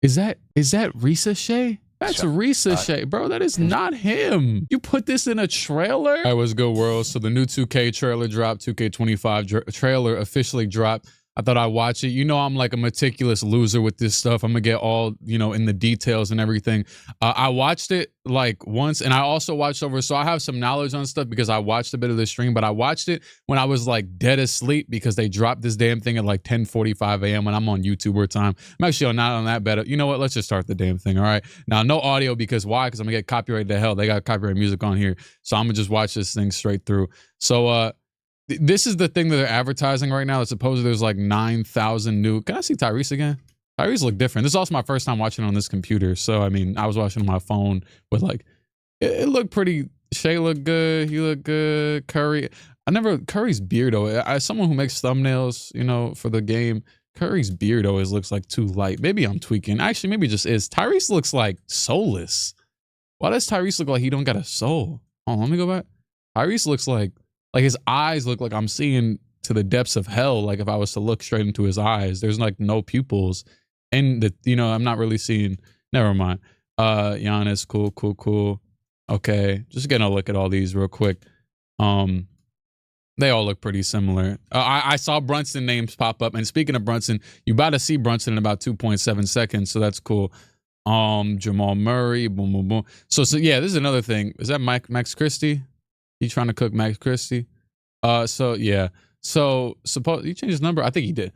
Is that Risa Shea? That's Risa Shea, bro. That is not him. You put this in a trailer? All right, what's good, world? So the new 2K trailer dropped, 2K25 trailer officially dropped. I thought I'd watch it. You know, I'm like a meticulous loser with this stuff. I'm gonna get all, you know, in the details and everything. I watched it like once, and I also watched over. So I have some knowledge on stuff because I watched a bit of the stream, but I watched it when I was like dead asleep because they dropped this damn thing at like 10:45 a.m. when I'm on YouTuber time. I'm actually not on that better. You know what? Let's just start the damn thing. All right. Now, no audio because why? Because I'm gonna get copyrighted to hell. They got copyright music on here, so I'm gonna just watch this thing straight through. So, this is the thing that they're advertising right now. That supposedly there's like 9,000 new. Can I see Tyrese again? Tyrese look different. This is also my first time watching it on this computer. So, I mean, I was watching on my phone with like, it looked pretty. Shay looked good. He looked good. Curry's beard, though. As someone who makes thumbnails, you know, for the game, Curry's beard always looks like too light. Maybe I'm tweaking. Actually, maybe it just is. Tyrese looks like soulless. Why does Tyrese look like he don't got a soul? Oh, let me go back. Tyrese looks like his eyes look like I'm seeing to the depths of hell. Like if I was to look straight into his eyes, there's like no pupils. And the, you know, I'm not really seeing, never mind. Giannis, cool. Okay. Just getting a look at all these real quick. They all look pretty similar. I saw Brunson names pop up. And speaking of Brunson, you about to see Brunson in about 2.7 seconds. So that's cool. Jamal Murray, boom. So yeah, this is another thing. Is that Max Christie? He trying to cook Max Christie? So yeah. So suppose he changed his number. I think he did.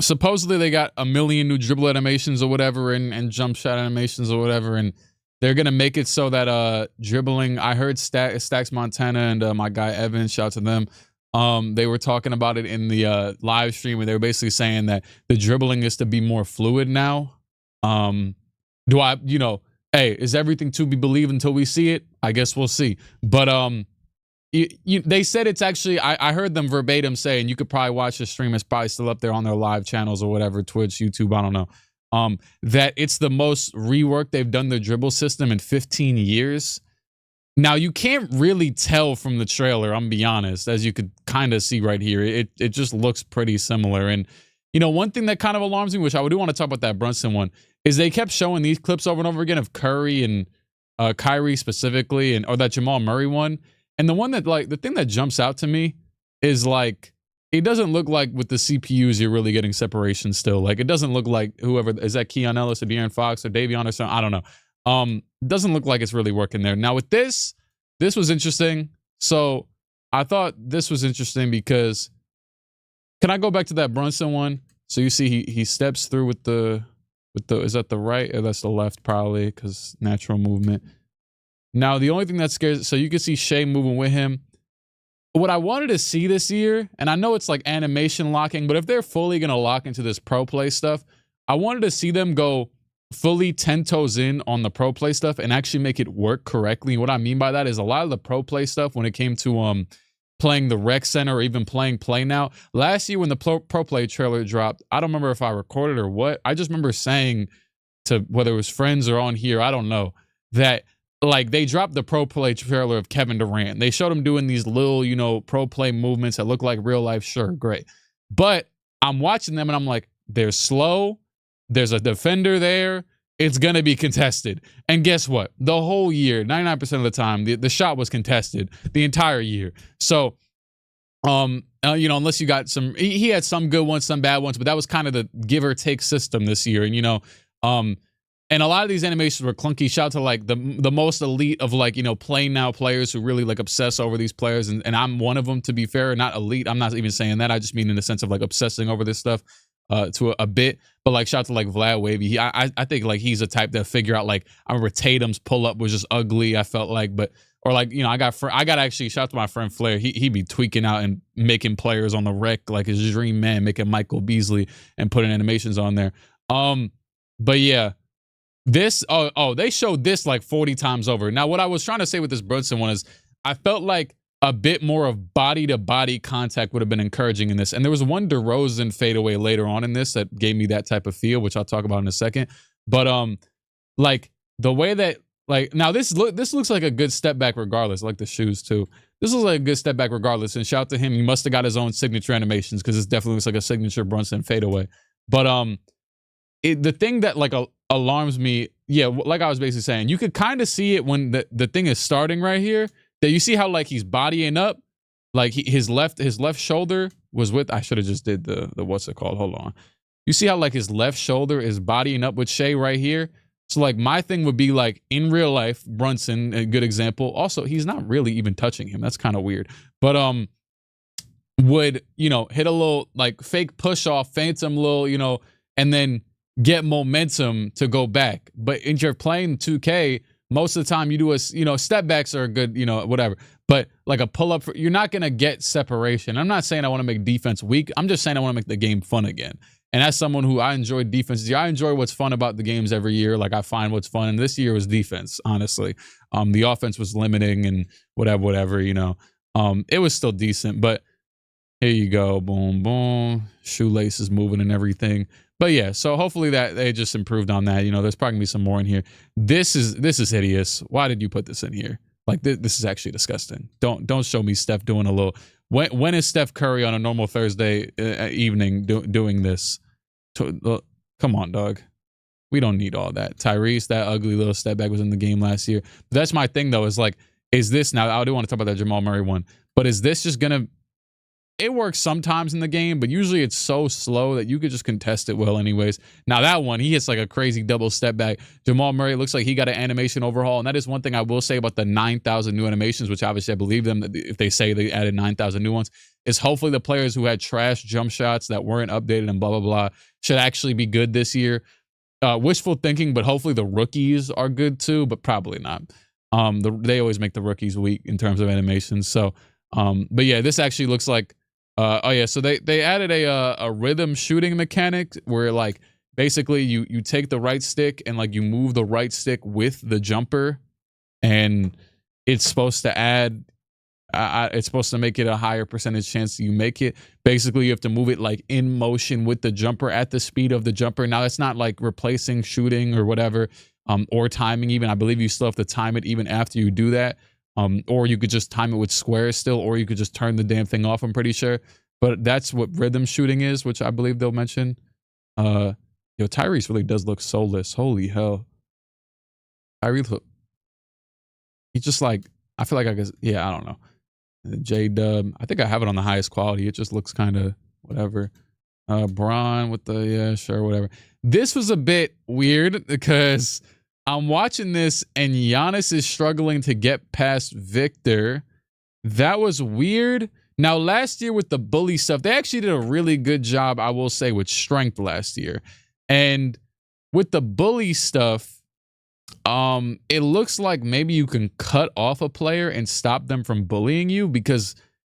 Supposedly they got 1 million new dribble animations or whatever, and jump shot animations or whatever, and they're gonna make it so that dribbling. I heard Stacks Montana and my guy Evan, shout out to them. They were talking about it in the live stream, and they were basically saying that the dribbling is to be more fluid now. Do I, you know, hey, is everything to be believed until we see it? I guess we'll see. But they said it's actually, I heard them verbatim saying, you could probably watch the stream. It's probably still up there on their live channels or whatever, Twitch, YouTube, I don't know. That it's the most rework they've done the dribble system in 15 years. Now, you can't really tell from the trailer, I'm gonna be honest, as you could kind of see right here. It just looks pretty similar. And, you know, one thing that kind of alarms me, which I do want to talk about that Brunson one, is they kept showing these clips over and over again of Curry and Kyrie specifically, or that Jamal Murray one. And the one that, like, the thing that jumps out to me is, like, it doesn't look like with the CPUs you're really getting separation still. Like, it doesn't look like whoever, is that Keon Ellis or De'Aaron Fox or Davion or something? I don't know. Doesn't look like it's really working there. Now with this was interesting. So I thought this was interesting because, can I go back to that Brunson one? So you see he steps through with the, is that the right or that's the left probably because natural movement. Now the only thing that scares, so you can see Shea moving with him. What I wanted to see this year, and I know it's like animation locking, but if they're fully going to lock into this pro play stuff, I wanted to see them go fully 10 toes in on the pro play stuff and actually make it work correctly. What I mean by that is a lot of the pro play stuff when it came to playing the rec center or even playing play now. Last year when the pro play trailer dropped, I don't remember if I recorded or what. I just remember saying to whether it was friends or on here, I don't know, that like they dropped the pro play trailer of Kevin Durant. They showed him doing these little, you know, pro play movements that look like real life. Sure, great. But I'm watching them and I'm like, they're slow. There's a defender there. It's going to be contested. And guess what? The whole year, 99% of the time, the shot was contested the entire year. So, you know, unless you got some, he had some good ones, some bad ones, but that was kind of the give or take system this year. And, you know, and a lot of these animations were clunky. Shout out to like the most elite of like, you know, play now players who really like obsess over these players. And I'm one of them, to be fair, not elite. I'm not even saying that. I just mean in the sense of like obsessing over this stuff to a bit. But like shout out to like Vlad Wavy. I think like he's a type that figure out like, I remember Tatum's pull up was just ugly. I felt like, but, or like, you know, I got actually shout out to my friend Flair. He be tweaking out and making players on the rec like his dream man, making Michael Beasley and putting animations on there. But yeah. This, they showed this like 40 times over. Now, what I was trying to say with this Brunson one is I felt like a bit more of body-to-body contact would have been encouraging in this. And there was one DeRozan fadeaway later on in this that gave me that type of feel, which I'll talk about in a second. But like the way that, like, now this looks like a good step back regardless. I like the shoes too. This looks like a good step back regardless. And shout out to him. He must have got his own signature animations because this definitely looks like a signature Brunson fadeaway. But the thing that like alarms me, yeah, like I was basically saying, you could kind of see it when the thing is starting right here. That you see how like he's bodying up, like his left shoulder was with. I should have just did the what's it called? Hold on. You see how like his left shoulder is bodying up with Shea right here. So like my thing would be like in real life, Brunson, a good example. Also, he's not really even touching him. That's kind of weird. But would, you know, hit a little like fake push off, phantom little, you know, and then get momentum to go back. But if you're playing 2K, most of the time you do a, you know, step backs are good, you know, whatever. But like a pull up, you're not going to get separation. I'm not saying I want to make defense weak. I'm just saying I want to make the game fun again. And as someone who I enjoy defenses, I enjoy what's fun about the games every year. Like I find what's fun. And this year was defense, honestly. The offense was limiting and whatever, you know. It was still decent, but here you go. Boom, boom. Shoelaces moving and everything. But yeah, so hopefully that they just improved on that. You know, there's probably gonna be some more in here. This is hideous. Why did you put this in here? Like this is actually disgusting. Don't show me Steph doing a little. When is Steph Curry on a normal Thursday evening doing this? Come on, dog. We don't need all that. Tyrese, that ugly little step back was in the game last year. But that's my thing though. Is like, is this now? I do want to talk about that Jamal Murray one, but is this just gonna? It works sometimes in the game, but usually it's so slow that you could just contest it well anyways. Now that one, he hits like a crazy double step back. Jamal Murray looks like he got an animation overhaul, and that is one thing I will say about the 9,000 new animations, which obviously I believe them if they say they added 9,000 new ones, is hopefully the players who had trash jump shots that weren't updated and blah, blah, blah should actually be good this year. Wishful thinking, but hopefully the rookies are good too, but probably not. They always make the rookies weak in terms of animations. So, but yeah, this actually looks like, oh yeah, so they added a rhythm shooting mechanic where like basically you take the right stick and like you move the right stick with the jumper, and it's supposed to add it's supposed to make it a higher percentage chance that you make it. Basically, you have to move it like in motion with the jumper at the speed of the jumper. Now it's not like replacing shooting or whatever, or timing even. I believe you still have to time it even after you do that. Or you could just time it with squares still, or you could just turn the damn thing off, I'm pretty sure. But that's what rhythm shooting is, which I believe they'll mention. Yo, Tyrese really does look soulless. Holy hell. Tyrese, he's just like, I feel like I guess, yeah, I don't know. J-Dub, I think I have it on the highest quality. It just looks kind of whatever. Braun with the, yeah, sure, whatever. This was a bit weird because I'm watching this and Giannis is struggling to get past Victor. That was weird. Now, last year with the bully stuff, they actually did a really good job, I will say, with strength last year. And with the bully stuff, it looks like maybe you can cut off a player and stop them from bullying you, because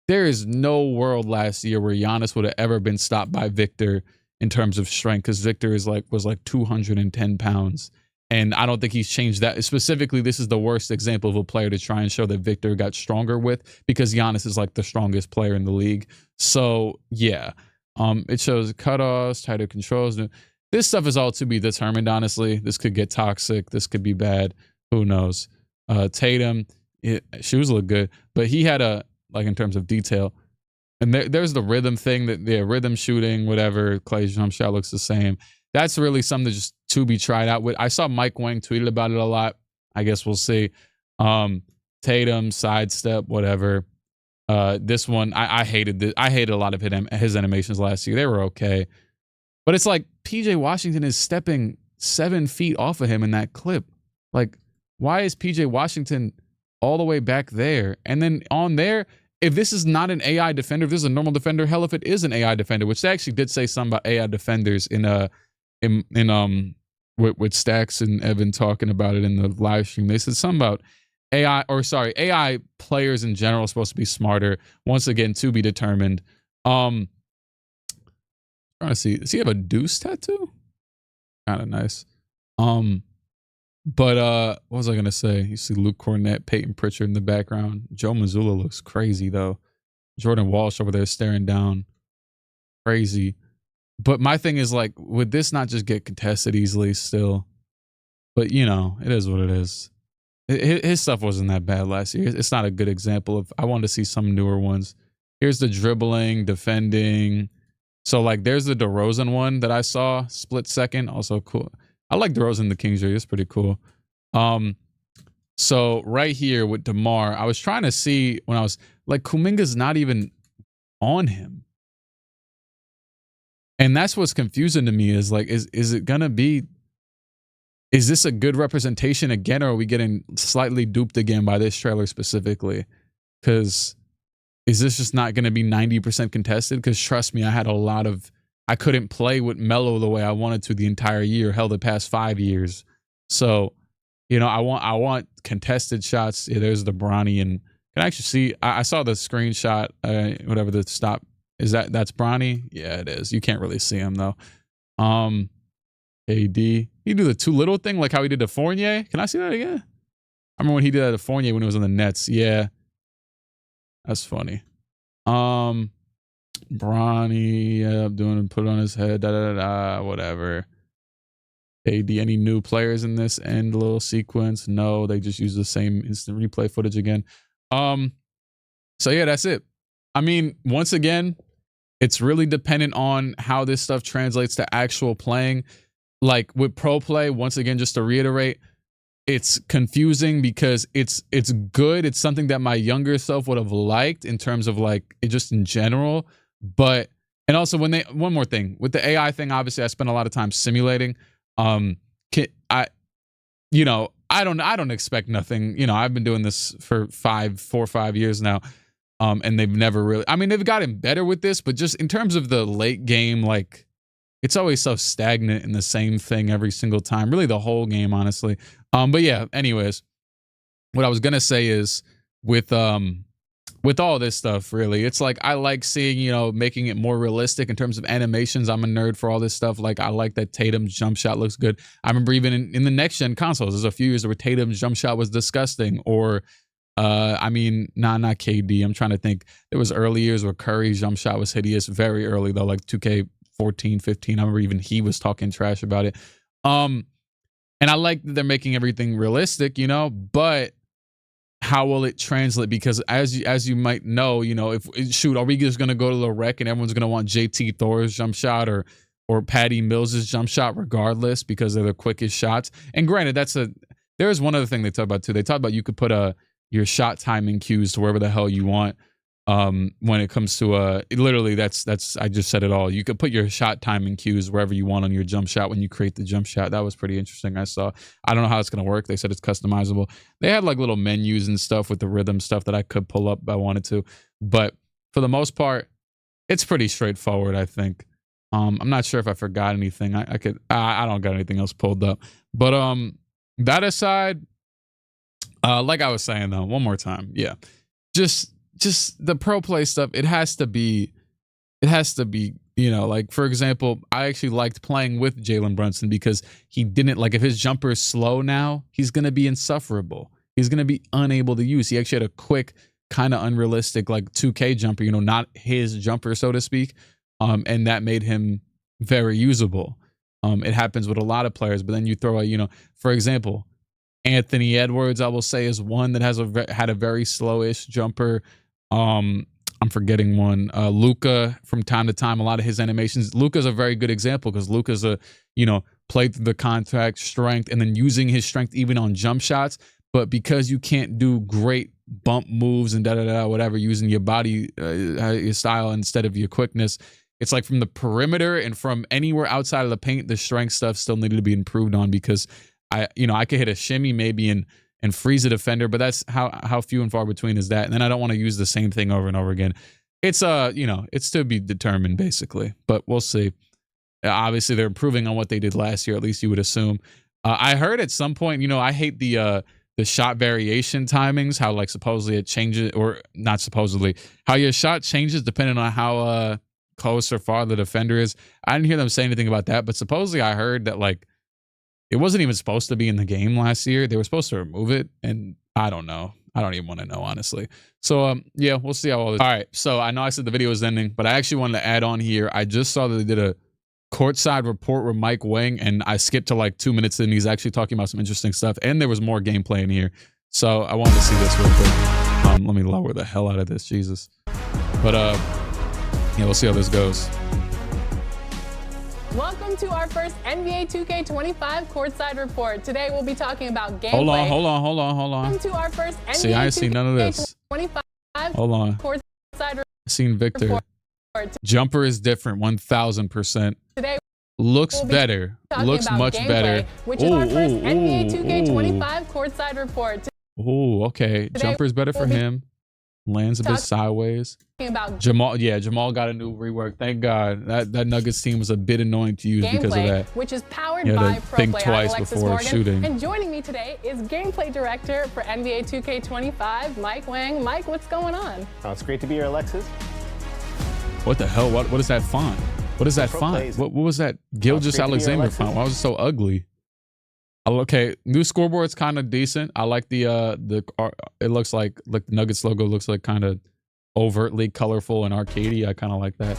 there is no world last year where Giannis would have ever been stopped by Victor in terms of strength, because Victor was like 210 pounds. And I don't think he's changed that. Specifically, this is the worst example of a player to try and show that Victor got stronger with, because Giannis is like the strongest player in the league. So yeah, it shows cutoffs, tighter controls. This stuff is all to be determined, honestly. This could get toxic. This could be bad. Who knows? Tatum, shoes look good, but he had a, like in terms of detail. And there's the rhythm thing, that rhythm shooting, whatever. Clay's jump shot looks the same. That's really something just to be tried out with. I saw Mike Wang tweeted about it a lot. I guess we'll see. Tatum, sidestep, whatever. This one, I hated this. I hated a lot of his animations last year. They were okay. But it's like PJ Washington is stepping 7 feet off of him in that clip. Like, why is PJ Washington all the way back there? And then on there, if this is not an AI defender, if this is a normal defender, hell, if it is an AI defender, which they actually did say something about AI defenders with Stacks and Evan talking about it in the live stream. They said something about AI players in general are supposed to be smarter. Once again, to be determined. Trying to see, does he have a deuce tattoo? Kind of nice. But what was I gonna say? You see Luke Cornett, Peyton Pritchard in the background. Joe Mazzulla looks crazy though. Jordan Walsh over there staring down. Crazy. But my thing is, like, would this not just get contested easily still? But, you know, it is what it is. His stuff wasn't that bad last year. It's not a good example of, I wanted to see some newer ones. Here's the dribbling, defending, So like there's the DeRozan one that I saw split second. Also cool. I like DeRozan the Kings jersey. It's pretty cool. So right here with DeMar, I was trying to see when I was like Kuminga's not even on him. And that's what's confusing to me is like, is it gonna be, is this a good representation again, or are we getting slightly duped again by this trailer specifically? Because is this just not gonna be 90% contested? Because trust me, I couldn't play with Melo the way I wanted to the entire year, hell the past 5 years. So, you know, I want contested shots. Yeah, there's the Bronny, and can I actually see, I saw the screenshot, whatever the stop. Is that's Bronny? Yeah, it is. You can't really see him though. AD. He do the too little thing, like how he did to Fournier. Can I see that again? I remember when he did that to Fournier when he was on the Nets. Yeah. That's funny. Bronny, doing put it on his head, whatever. AD, any new players in this end little sequence? No, they just use the same instant replay footage again. So yeah, that's it. I mean, once again, it's really dependent on how this stuff translates to actual playing. Like with pro play, once again, just to reiterate, it's confusing because it's good. It's something that my younger self would have liked in terms of like it just in general. But, and also one more thing with the AI thing, obviously I spent a lot of time simulating. I don't expect nothing. You know, I've been doing this for 4 or 5 years now. And they've never really, I mean, they've gotten better with this, but just in terms of the late game, like it's always so stagnant in the same thing every single time, really the whole game, honestly. But yeah, anyways, what I was going to say is with all this stuff, really, it's like, I like seeing, you know, making it more realistic in terms of animations. I'm a nerd for all this stuff. Like I like that Tatum's jump shot looks good. I remember even in the next gen consoles, there's a few years where Tatum's jump shot was disgusting, or I mean, not KD. I'm trying to think. There was early years where Curry's jump shot was hideous. Very early though, like 2K14, 15. I remember even he was talking trash about it. And I like that they're making everything realistic, you know, but how will it translate? Because as you might know, you know, if shoot, are we just gonna go to the rec and everyone's gonna want JT Thor's jump shot or Patty Mills's jump shot regardless because they're the quickest shots? And granted, there is one other thing they talk about too. They talk about you could put your shot timing cues to wherever the hell you want. When it comes to literally that's I just said it all. You could put your shot timing cues wherever you want on your jump shot when you create the jump shot. That was pretty interesting. I don't know how it's gonna work. They said it's customizable. They had like little menus and stuff with the rhythm stuff that I could pull up if I wanted to, but for the most part, it's pretty straightforward, I think. I'm not sure if I forgot anything. I don't got anything else pulled up, but that aside, like I was saying though, one more time, yeah, just the pro play stuff. It has to be, you know, like for example, I actually liked playing with Jalen Brunson because he didn't, like if his jumper is slow now, he's going to be insufferable. He's going to be unable to use. He actually had a quick, kind of unrealistic, like 2K jumper, you know, not his jumper, so to speak. And that made him very usable. It happens with a lot of players, but then you throw you know, for example, Anthony Edwards, I will say, is one that had a very slowish jumper. I'm forgetting one. Luka, from time to time, a lot of his animations. Luka's a very good example because Luka's played through the contact strength and then using his strength even on jump shots. But because you can't do great bump moves and whatever, using your body, your style instead of your quickness, it's like from the perimeter and from anywhere outside of the paint, the strength stuff still needed to be improved on because I could hit a shimmy maybe and freeze a defender, but that's how few and far between is that. And then I don't want to use the same thing over and over again. It's it's to be determined basically, but we'll see. Obviously they're improving on what they did last year, at least you would assume. I heard at some point, you know, I hate the shot variation timings, how like supposedly it changes, or not supposedly, how your shot changes depending on how close or far the defender is. I didn't hear them say anything about that, but supposedly I heard that like it wasn't even supposed to be in the game last year. They were supposed to remove it, and I don't know. I don't even want to know, honestly. So, yeah, we'll see how all this... All right, so I know I said the video was ending, but I actually wanted to add on here. I just saw that they did a courtside report with Mike Wang, and I skipped to like 2 minutes in. He's actually talking about some interesting stuff, and there was more gameplay in here. So I wanted to see this real quick. Let me lower the hell out of this, Jesus. But, yeah, we'll see how this goes. Welcome to our first NBA 2K25 courtside report. Today we'll be talking about gameplay. Hold on. Welcome to our first NBA See, I ain't seen none of this. 2K25 Hold on. courtside I seen Victor. report. Jumper is different, 1000%. Today Looks we'll be better. talking Looks about much gameplay, better. which is our first NBA 2K25 courtside report. Oh, okay. Today Jumper is better for we'll be him. Lands a bit sideways. About Jamal got a new rework. Thank God. That Nuggets team was a bit annoying to use because of that. Which is powered You by had to think ProPlay. twice I'm Alexis before Morgan, shooting. and joining me today is gameplay director for NBA 2K25, Mike Wang. Mike, what's going on? Oh, it's great to be here, Alexis. What the hell? What is that font? What is that font? What was that Gilgis Alexander font? Why was it so ugly? Okay, new scoreboard's kind of decent. I like the it looks like the Nuggets logo looks like kind of overtly colorful and arcadey. I kind of like that.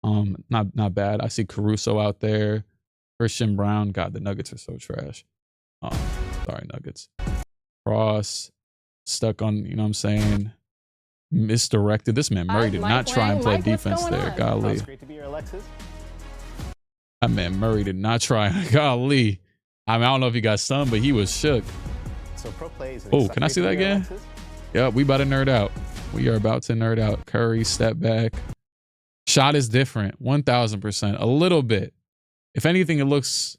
Not bad. I see Caruso out there. Christian Brown. God, the Nuggets are so trash. Sorry, Nuggets. Cross stuck on, you know what I'm saying? Misdirected. This man Murray did not try and play defense there. Golly. It's great to be here, Alexis. That man Murray did not try. Golly. I mean, I don't know if he got some, but he was shook. So ProPlay is Oh, can I see that again? Yeah, we about to nerd out. We are about to nerd out. Curry, step back. Shot is different. 1000%. A little bit. If anything, it looks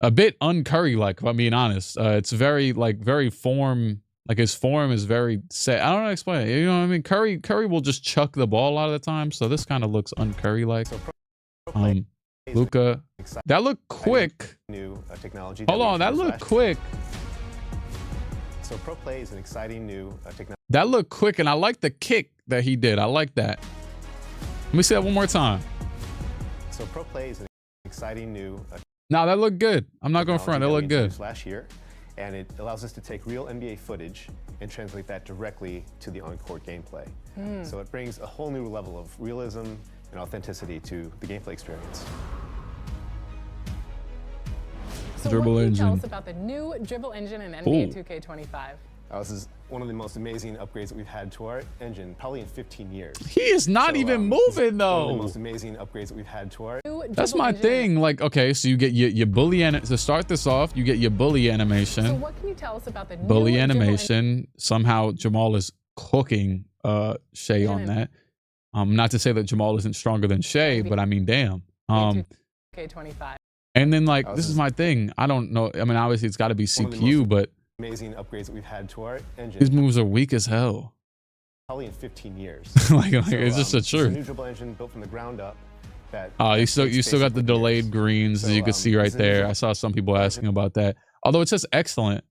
a bit un-Curry-like, if I'm being honest. It's very, very form. Like, his form is very set. I don't know how to explain it. You know what I mean? Curry will just chuck the ball a lot of the time. So this kind of looks un-Curry-like. So Luka. That looked quick. New technology. Hold on. That looked quick. So ProPlay is an exciting new technology. That looked quick, and I like the kick that he did. I like that. Let me see that one more time. So ProPlay is an exciting new No, that looked good. I'm not going front. That looked good. Last year, and it allows us to take real NBA footage and translate that directly to the on-court gameplay. So it brings a whole new level of realism and authenticity to the gameplay experience. So Dribble what can you engine. tell us about the new dribble engine in NBA 2K25? This is one of the most amazing upgrades that we've had to our engine, probably in 15 years. He is not even moving, though. One of the most amazing upgrades that we've had to our. That's my thing. Like, okay, so you get your bully to start this off. You get your bully animation. So what can you tell us about the bully new animation? Somehow Jamal is cooking Shea on that. Not to say that Jamal isn't stronger than Shea, but I mean, damn. 2K25. And then like this is my thing. I don't know. I mean, obviously it's got to be CPU, but amazing upgrades that we've had to our engine. These moves are weak as hell. Probably in 15 years. like it's just the truth. It's a new dribble engine built from the ground up. You still got the delayed greens as you can see right there. I saw some people asking about that. Although it says excellent.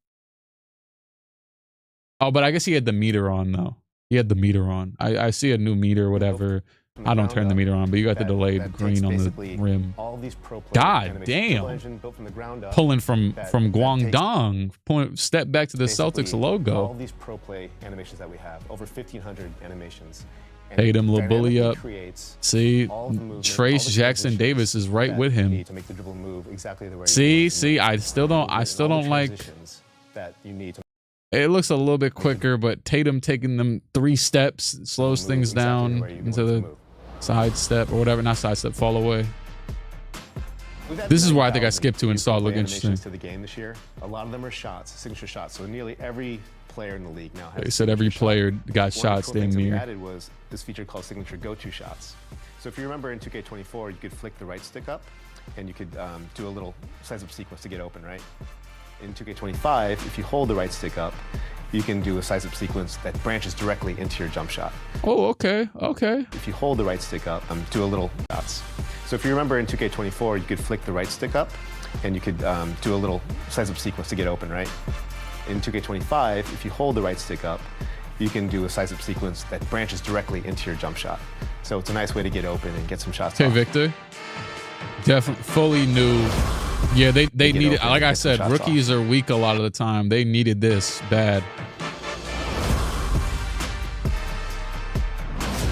Oh, but I guess he had the meter on though. He had the meter on. I see a new meter or whatever. I don't turn the meter on, but you got the delayed green on the rim. All these pro God damn. Built from the ground up, pulling from Guangdong. Step back to the Celtics logo. All these pro play animations that we have, over 1,500 animations. Tatum little bully up. See, Trace Jackson Davis is right with him. To make the dribble move exactly the way see, I still don't like that you need to. It looks a little bit quicker, but Tatum taking them 3 steps slows things down into the side step or whatever, not side step, fall away. This is where I think I skipped to install. Look interesting. To the game this year, a lot of them are shots, signature shots. So nearly every player in the league now has. They said every player got shots. Damn near. What we added was this feature called signature go-to shots. So if you remember in 2K24, you could flick the right stick up, and you could do a little size-up sequence to get open, right? In 2K25, if you hold the right stick up, you can do a size-up sequence that branches directly into your jump shot. Oh, okay. If you hold the right stick up, do a little shots. So if you remember in 2K24, you could flick the right stick up, and you could do a little size-up sequence to get open, right? In 2K25, if you hold the right stick up, you can do a size-up sequence that branches directly into your jump shot. So it's a nice way to get open and get some shots off. Okay, Victor. Definitely fully new. Yeah, they needed, like I said, rookies are weak a lot of the time. They needed this bad.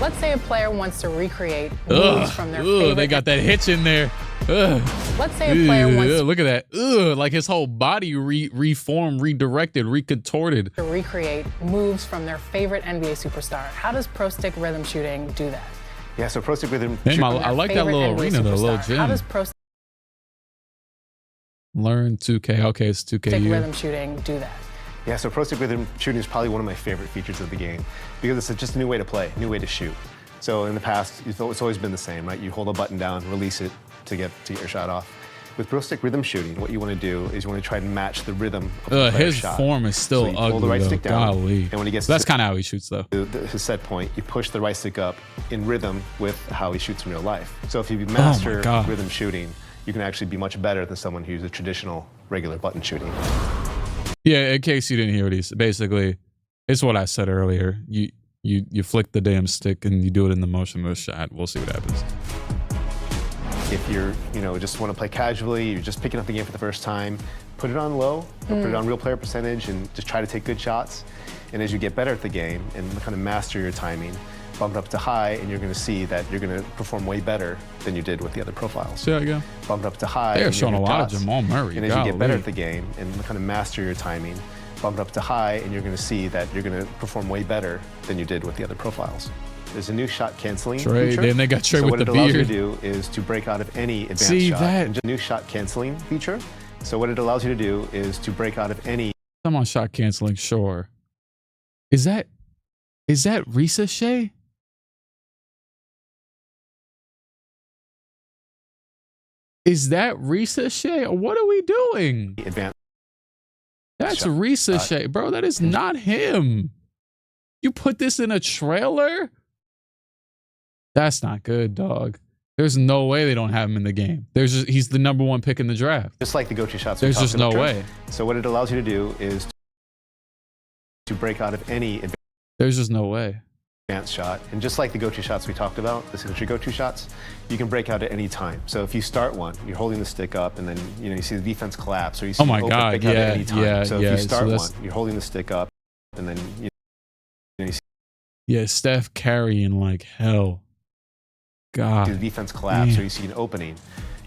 Let's say a player wants to recreate moves from their favorite. They got that hitch in there. Let's say a player wants look at that. Like his whole body reformed, redirected, recontorted. To recreate moves from their favorite NBA superstar. How does Pro Stick rhythm shooting do that? Yeah, so Pro Stick rhythm. I like that little arena, the little gym. How does Pro Learn 2K. Okay, it's 2K. Stick rhythm shooting, do that. Yeah, so pro stick rhythm shooting is probably one of my favorite features of the game because it's just a new way to play, new way to shoot. So in the past, it's always been the same, right? You hold a button down, release it to get your shot off. With pro stick rhythm shooting, what you want to do is you want to try to match the rhythm of the player's shot. His form is still so you ugly, hold the right stick down, golly. and when he gets that's kind of how he shoots, though. His set point, you push the right stick up in rhythm with how he shoots in real life. So if you master rhythm shooting, you can actually be much better than someone who's a traditional, regular button shooting. Yeah, in case you didn't hear what he said, basically, it's what I said earlier. You flick the damn stick and you do it in the motion of a shot. We'll see what happens. If you're, just want to play casually, you're just picking up the game for the first time, put it on low, or put it on real player percentage, and just try to take good shots. And as you get better at the game and kind of master your timing, bump it up to high, and you're going to see that you're going to perform way better than you did with the other profiles. See how you go? Bump it up to high. They're showing a lot of Jamal Murray. And as you get better at the game and kind of master your timing, bump it up to high, and you're going to see that you're going to perform way better than you did with the other profiles. There's a new shot canceling feature. Then they got Trey with the beard. So what it allows you to do is to break out of any advanced shot. And new shot canceling feature. So what it allows you to do is to break out of any. I'm on shot canceling, sure. Is that Ricochet? Is that Ricochet? What are we doing? Advanced. That's Ricochet, bro. That is not him. You put this in a trailer? That's not good, dog. There's no way they don't have him in the game. He's the #1 pick in the draft. Just like the go-to shots. There's just no way. So what it allows you to do is to break out of any. There's just no way. Advanced shot, and just like the go-to shots we talked about, the signature go-to shots, you can break out at any time. So if you start one, you're holding the stick up, and then you see the defense collapse, or you see break out at any time. So if you start one, you're holding the stick up, and then you see. Yeah, Steph carrying like hell. God. The defense collapse, or you see an opening.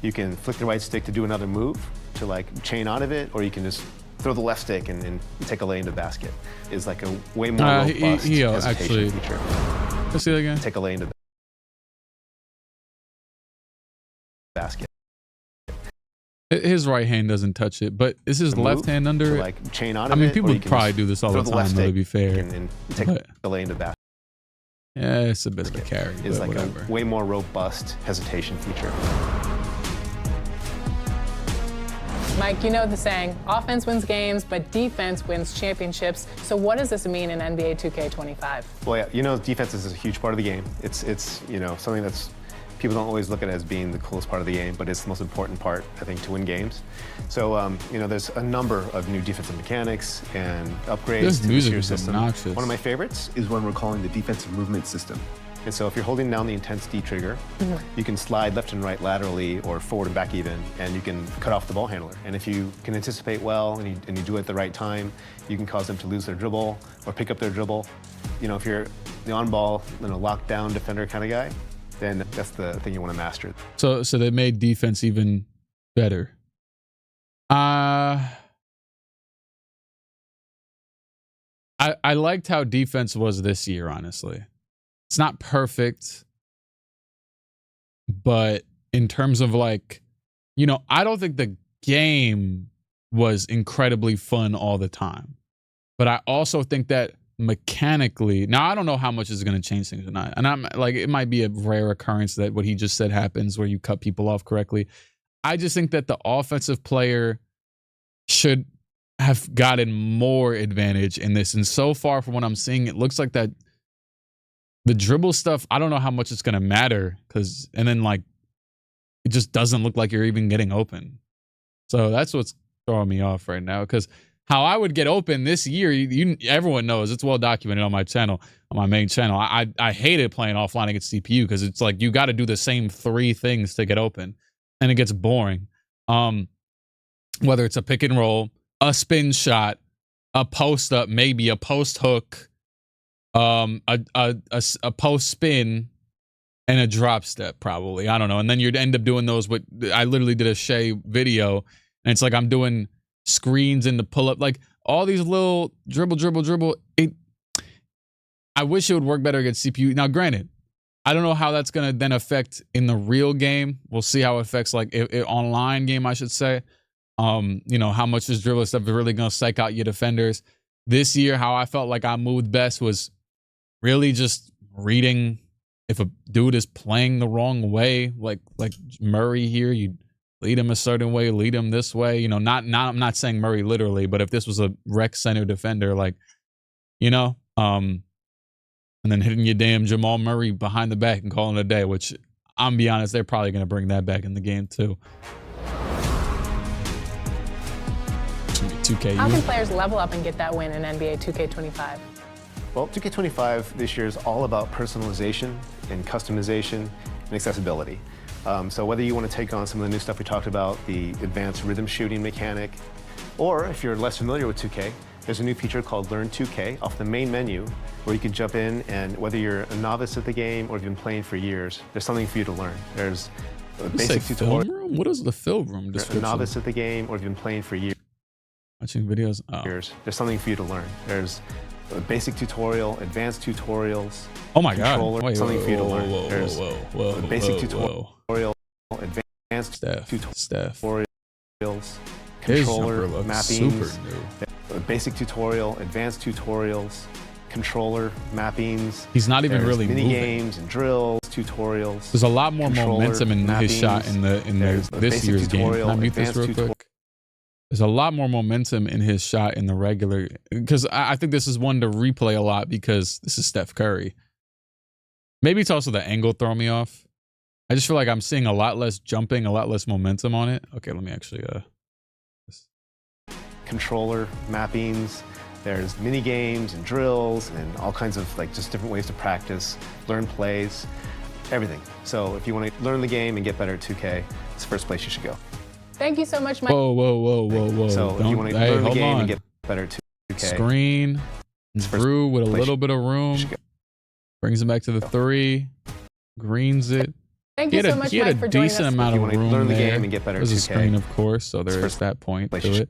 You can flick the right stick to do another move to like chain out of it, or you can just throw the left stick and take a lay into the basket. Is like a way more robust hesitation feature. Let's see that again. Take a lay into the basket. His right hand doesn't touch it, but is his left hand under it? Like chain out of it. People probably do this all the time, though, to be fair. And take a lay into the basket. Yeah, it's a bit of a carry. It's like a way more robust hesitation feature. Mike, you know the saying, offense wins games, but defense wins championships. So what does this mean in NBA 2K25? Well, yeah, defense is a huge part of the game. It's something that's people don't always look at it as being the coolest part of the game, but it's the most important part, I think, to win games. So, there's a number of new defensive mechanics and upgrades to the tier system. Obnoxious. One of my favorites is one we're calling the defensive movement system. And so if you're holding down the intense D trigger, you can slide left and right laterally or forward and back even, and you can cut off the ball handler. And if you can anticipate well and you do it at the right time, you can cause them to lose their dribble or pick up their dribble. If you're the on-ball, lockdown defender kind of guy, then that's the thing you want to master. So they made defense even better. I liked how defense was this year, honestly. It's not perfect, but in terms of I don't think the game was incredibly fun all the time. But I also think that mechanically, now I don't know how much is going to change things or not. And I'm like, it might be a rare occurrence that what he just said happens where you cut people off correctly. I just think that the offensive player should have gotten more advantage in this. And so far from what I'm seeing, it looks like that the dribble stuff, I don't know how much it's going to matter and then it just doesn't look like you're even getting open. So that's what's throwing me off right now, because how I would get open this year, everyone knows, it's well documented on my channel, on my main channel. I hated playing offline against CPU because it's like you got to do the same 3 things to get open, and it gets boring. Whether it's a pick and roll, a spin shot, a post up, maybe a post hook, a post spin, and a drop step, probably. I don't know. And then you'd end up doing those. I literally did a Shea video, and it's like I'm doing screens in the pull up, like all these little dribble. I wish it would work better against CPU. Now, granted, I don't know how that's gonna then affect in the real game. We'll see how it affects online game, I should say. You know, how much this dribble stuff is really gonna psych out your defenders. This year, how I felt like I moved best was really just reading if a dude is playing the wrong way, like Murray here, you lead him a certain way, lead him this way. You know, I'm not saying Murray literally, but if this was a rec center defender, like, you know, and then hitting your damn Jamal Murray behind the back and calling it a day, which I'm be honest, they're probably gonna bring that back in the game too. 2K. How can players level up and get that win in NBA 2K25? Well, 2K25 this year is all about personalization and customization and accessibility. So whether you want to take on some of the new stuff we talked about, the advanced rhythm shooting mechanic, or if you're less familiar with 2K, there's a new feature called Learn 2K off the main menu where you can jump in, and whether you're a novice at the game or you've been playing for years, there's something for you to learn. There's a basic tutorial. Film room? What is the film room description? A novice at the game or you've been playing for years. Watching videos. Oh. There's something for you to learn. There's a basic tutorial, advanced tutorials. Oh my God! Wait, something for you to learn. There's a basic tutorial, advanced tutorials, controller mappings. A basic tutorial, advanced tutorials, controller mappings. He's not even really mini moving. games and drills, tutorials. There's a lot more momentum in his shot in this year's game. Can I mute this real quick? There's a lot more momentum in his shot in the regular, because I think this is one to replay a lot because this is Steph Curry. Maybe it's also the angle throwing me off. I just feel like I'm seeing a lot less jumping, a lot less momentum on it. Okay, let me actually controller mappings. There's mini games and drills and all kinds of like just different ways to practice, learn plays, everything. So if you want to learn the game and get better at 2K, it's the first place you should go. Thank you so much, Mike. Whoa. So if you want to learn the game and get better at 2K. Screen. Drew with a little bit of room. Brings him back to the 3. Greens it. Thank you so much, Mike, for joining us. He had a decent amount of room learn the there. game and get better at 2K. There's a screen, of course, so there is that point to it.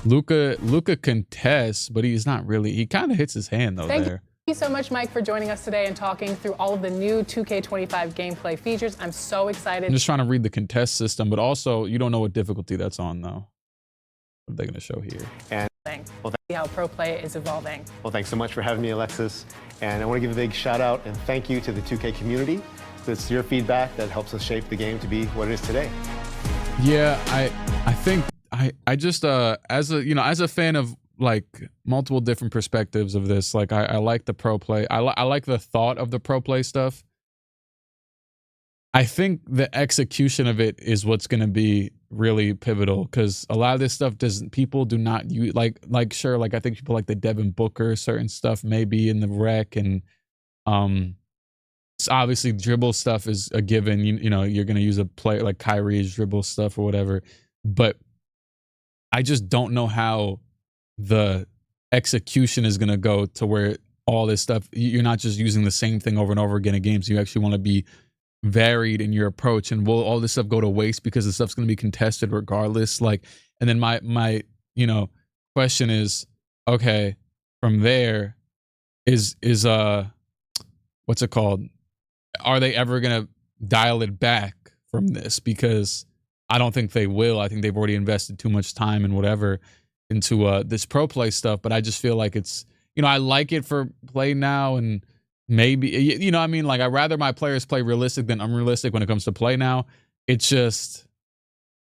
Luka contests, but he's not really. He kind of hits his hand, though, there. Thank you so much, Mike, for joining us today and talking through all of the new 2K25 gameplay features. I'm so excited. I'm just trying to read the contest system, but also you don't know what difficulty that's on, though. What are they going to show here? And see how pro play is evolving. Well, thanks so much for having me, Alexis. And I want to give a big shout out and thank you to the 2K community. It's your feedback that helps us shape the game to be what it is today. Yeah, I think I just as a fan of like multiple different perspectives of this, like I like the pro play. I like the thought of the pro play stuff. I think the execution of it is what's going to be really pivotal, because a lot of this stuff people do not use, like sure, like I think people like the Devin Booker certain stuff maybe in the rec, and obviously dribble stuff is a given. You know you're going to use a player like Kyrie's dribble stuff or whatever, but I just don't know how the execution is going to go to where all this stuff, you're not just using the same thing over and over again in games. You actually want to be varied in your approach, and will all this stuff go to waste because the stuff's going to be contested regardless? Like, and then my question is, okay, from there is what's it called? Are they ever going to dial it back from this? Because I don't think they will. I think they've already invested too much time and whatever into this pro play stuff, but I just feel like it's, I like it for play now, and maybe, I mean, like I'd rather my players play realistic than unrealistic when it comes to play now. It's just,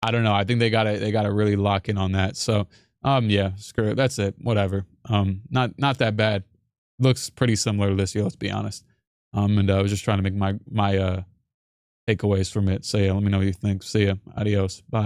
I don't know. I think they gotta really lock in on that. So, yeah, screw it. That's it. Whatever. Not that bad. Looks pretty similar to this year, let's be honest. And I was just trying to make my takeaways from it. So yeah, let me know what you think. See ya. Adios. Bye.